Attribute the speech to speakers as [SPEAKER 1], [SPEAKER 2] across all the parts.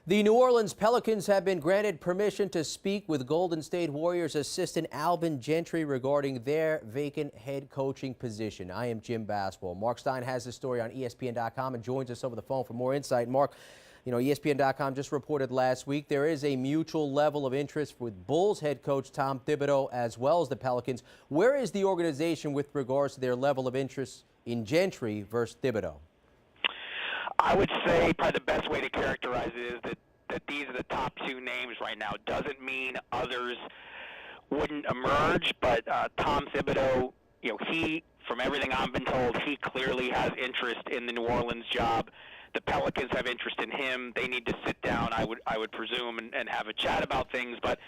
[SPEAKER 1] The New Orleans Pelicans have been granted permission to speak with Golden State Warriors assistant Alvin Gentry regarding their vacant head coaching position. I am Jim Basketball. Mark Stein has this story on ESPN.com and joins us over the phone for more insight. Mark, ESPN.com just reported last week there is a mutual level of interest with Bulls head coach Tom Thibodeau as well as the Pelicans. Where is the organization with regards to their level of interest in Gentry versus Thibodeau?
[SPEAKER 2] I would say probably the best way to characterize it is that these are the top two names right now. Doesn't mean others wouldn't emerge, but Tom Thibodeau, he, from everything I've been told, he clearly has interest in the New Orleans job. The Pelicans have interest in him. They need to sit down, I would presume, and have a chat about things. But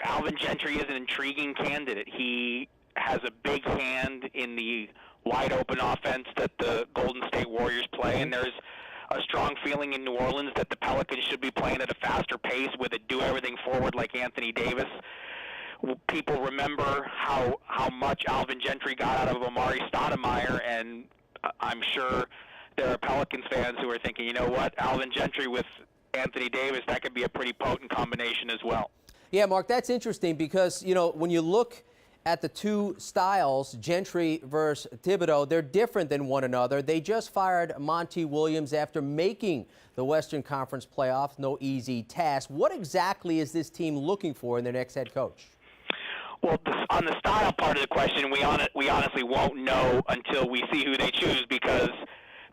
[SPEAKER 2] Alvin Gentry is an intriguing candidate. He has a big hand in the wide-open offense that the Golden State Warriors play, and there's a strong feeling in New Orleans that the Pelicans should be playing at a faster pace with a do-everything forward like Anthony Davis. People remember how much Alvin Gentry got out of Amari Stoudemire, and I'm sure there are Pelicans fans who are thinking, you know what, Alvin Gentry with Anthony Davis, that could be a pretty potent combination as well.
[SPEAKER 1] Yeah, Mark, that's interesting because, when you look at the two styles, Gentry versus Thibodeau, they're different than one another. They just fired Monty Williams after making the Western Conference playoffs. No easy task. What exactly is this team looking for in their next head coach?
[SPEAKER 2] Well, on the style part of the question, we honestly won't know until we see who they choose because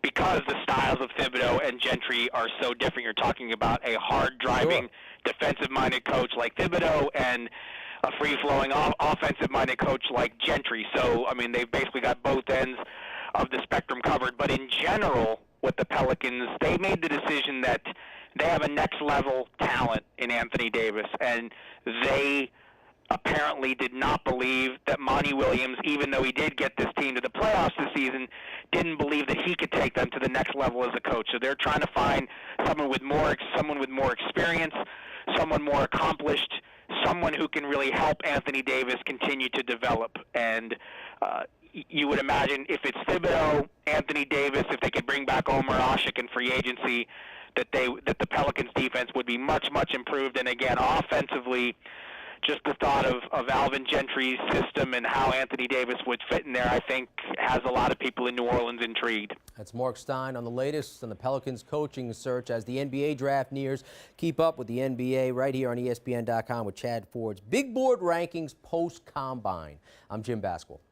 [SPEAKER 2] the styles of Thibodeau and Gentry are so different. You're talking about a hard-driving, defensive-minded coach like Thibodeau and a free-flowing, offensive-minded coach like Gentry. So, they've basically got both ends of the spectrum covered. But in general, with the Pelicans, they made the decision that they have a next-level talent in Anthony Davis, and they apparently did not believe that Monty Williams, even though he did get this team to the playoffs this season, didn't believe that he could take them to the next level as a coach. So they're trying to find someone with more experience, someone more accomplished, someone who can really help Anthony Davis continue to develop. And you would imagine if it's Thibodeau, Anthony Davis, if they could bring back Omer Asik in free agency, that the Pelicans defense would be much, much improved. And again, offensively, just the thought of Alvin Gentry's system and how Anthony Davis would fit in there, I think, has a lot of people in New Orleans intrigued.
[SPEAKER 1] That's Mark Stein on the latest on the Pelicans coaching search as the NBA draft nears. Keep up with the NBA right here on ESPN.com with Chad Ford's Big Board Rankings post-Combine. I'm Jim Basketball.